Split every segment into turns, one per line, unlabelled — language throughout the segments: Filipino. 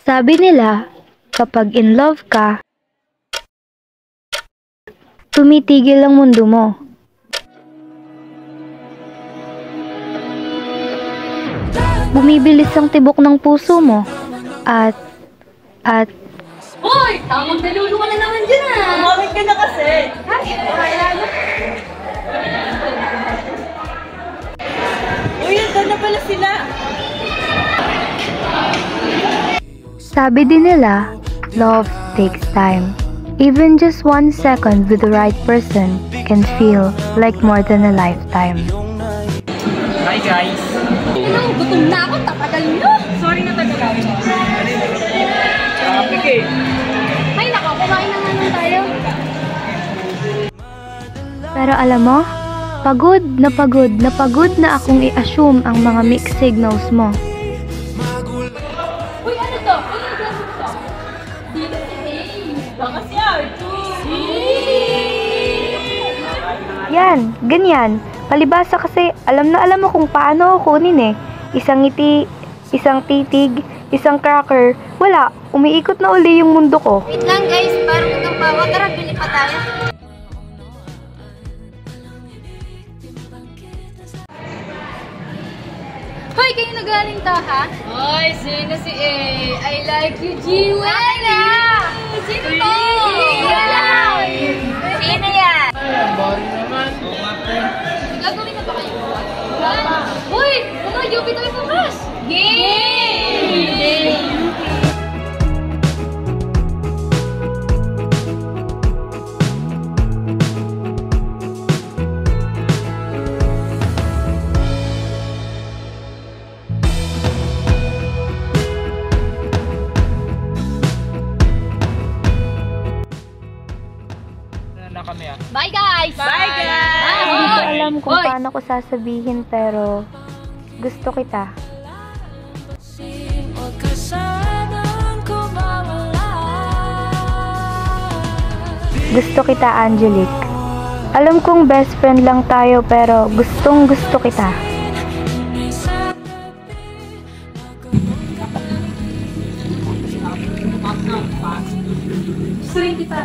Sabi nila, kapag in love ka, tumitigil ang mundo mo. Bumibilis ang tibok ng puso mo. At
Hoy! Tamang nalulu ka na naman dyan ah!
Umamit ka na kasi!
Ay! Kaya
Uy, andun na pala sila!
sabi din nila, love takes time. Even just 1 second with the right person can feel like more than a lifetime.
Hi guys!
Hello! Gutom na ako! Tatagal nyo!
Sorry na tagalawin mo. Traffic eh.
Ay nako! Kumain na nga nun tayo!
Pero alam mo, pagod na akong i-assume ang mga mixed signals mo.
Uy! Ano to? Ano yung klaseng to? Dito si Ace!
Baka si Arthur!
Yan, ganyan. Palibasa kasi alam mo kung paano ako kunin eh. Isang ngiti, isang titig, isang cracker. Wala, umiikot na uli yung mundo ko.
Wait lang guys! Parang hanggang bawa. Tara, bili pa tayo. Hoy! Kayo nagaling to ha? Hoy! Sino si A? I like you, Jiwa! Ay na! Sino to? Sino yan? Gagawin na ba kayo? Hoy! Mga Yupi tayo bukas! Yay!
Na kami ah.
Bye guys!
Bye, guys!
Hindi ko alam kung
Hoy!
paano ko sasabihin pero gusto kita. Gusto kita, Angelique. Alam kong best friend lang tayo pero gustong gusto kita.
Sorry kita.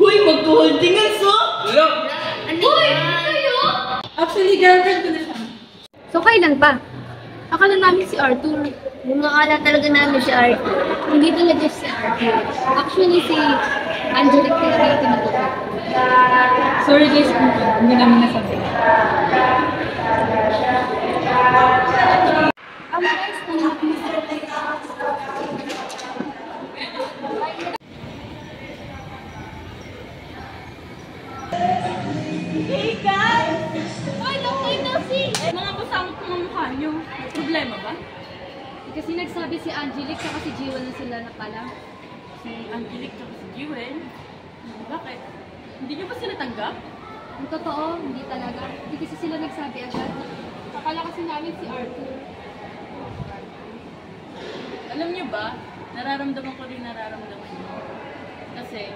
Uy, magkuholding ang so!
Hoy! Kayo?
Actually, girlfriend ko na siya.
So kailan pa? Akala namin si Arthur. Yung akala talaga namin si Arthur. Hindi talaga si Arthur. Actually, si Angelique talaga yung tinutukoy.
Sorry guys, hindi namin nasabi.
Guys, nangyari na sila.
Hey guys!
Hoy, long time no see!
Mga pasamot ko ng mukha niyo. Problema ba?
Kasi nagsabi si Angelique saka si Jewel na sila na pala.
Si Angelique at si Jewel? Bakit? Hindi niyo ba sila tanggap?
Ang totoo, hindi talaga. Hindi kasi sila nagsabi agad. Akala kasi namin si Arthur.
Alam niyo ba, nararamdaman ko rin nararamdaman niyo. Kasi,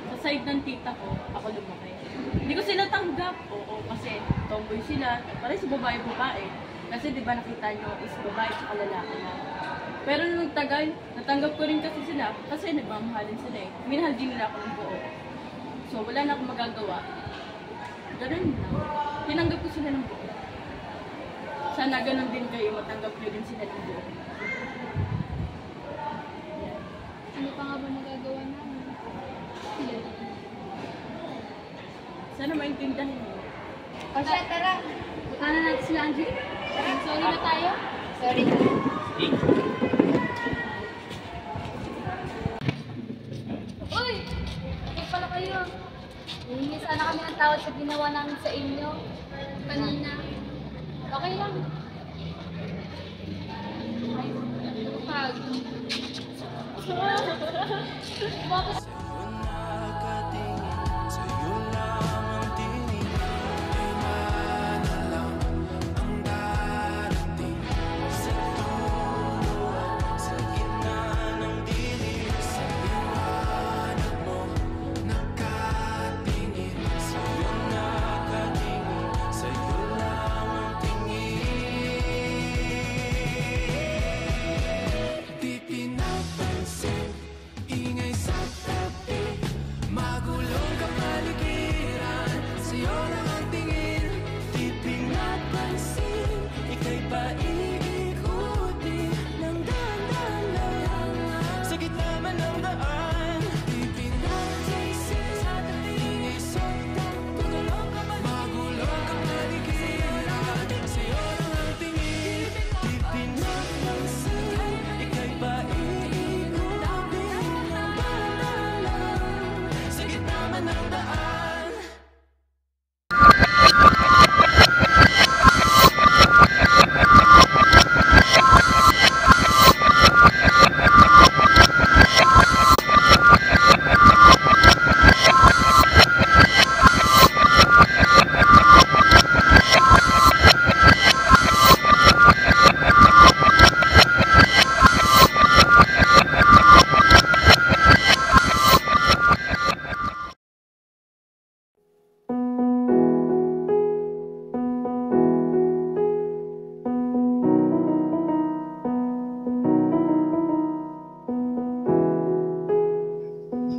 sa side ng tita ko, ako lumaki. Hindi ko sila tanggap. Oo, kasi tomboy sila. Parang si babae-babae. Kasi di ba nakita niyo is babae at lalaki na. Pero nung nagtagal, natanggap ko rin kasi sila. Kasi nagmamahalin sila eh. Minahal din nila ako ng buo. So, wala na akong magagawa. Ganun lang. Tinanggap ko sila ng buo. Sana ganun din kayo, matanggap niyo din sila ng buo.
Ano pa nga ba magagawa namin? Sila.
Sana maintindihan niyo.
O siya, tara. Punta na natin sila, Angelique. Sorry na tayo. Sorry.
Hey.
Uy! Bakit pala kayo? Hihingi sana kami ng tawad sa ginawa namin sa inyo. Kanina. Okay lang. Ay, pag. Bakit?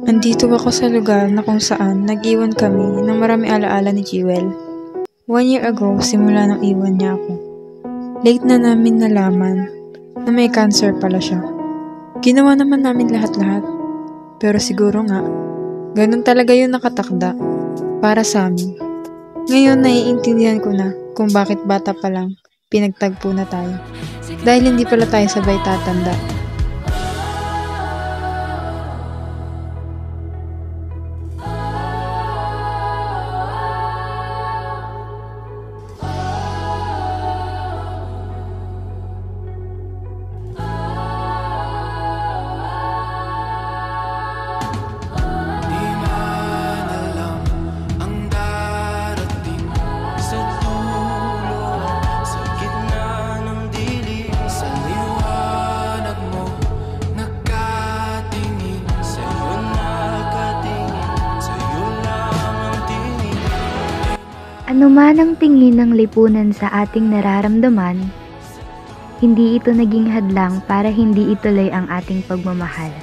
Andito ako sa lugar na kung saan nag-iwan kami ng marami alaala ni Jewel. 1 year ago, simula nang iwan niya ako. Late na namin nalaman na may cancer pala siya. Ginawa naman namin lahat-lahat. Pero siguro nga, ganun talaga yung nakatakda para sa amin. Ngayon naiintindihan ko na kung bakit bata pa lang pinagtagpo na tayo. Dahil hindi pala tayo sabay tatanda.
Ano man ang tingin ng lipunan sa ating nararamdaman, hindi ito naging hadlang para hindi ituloy ang ating pagmamahal.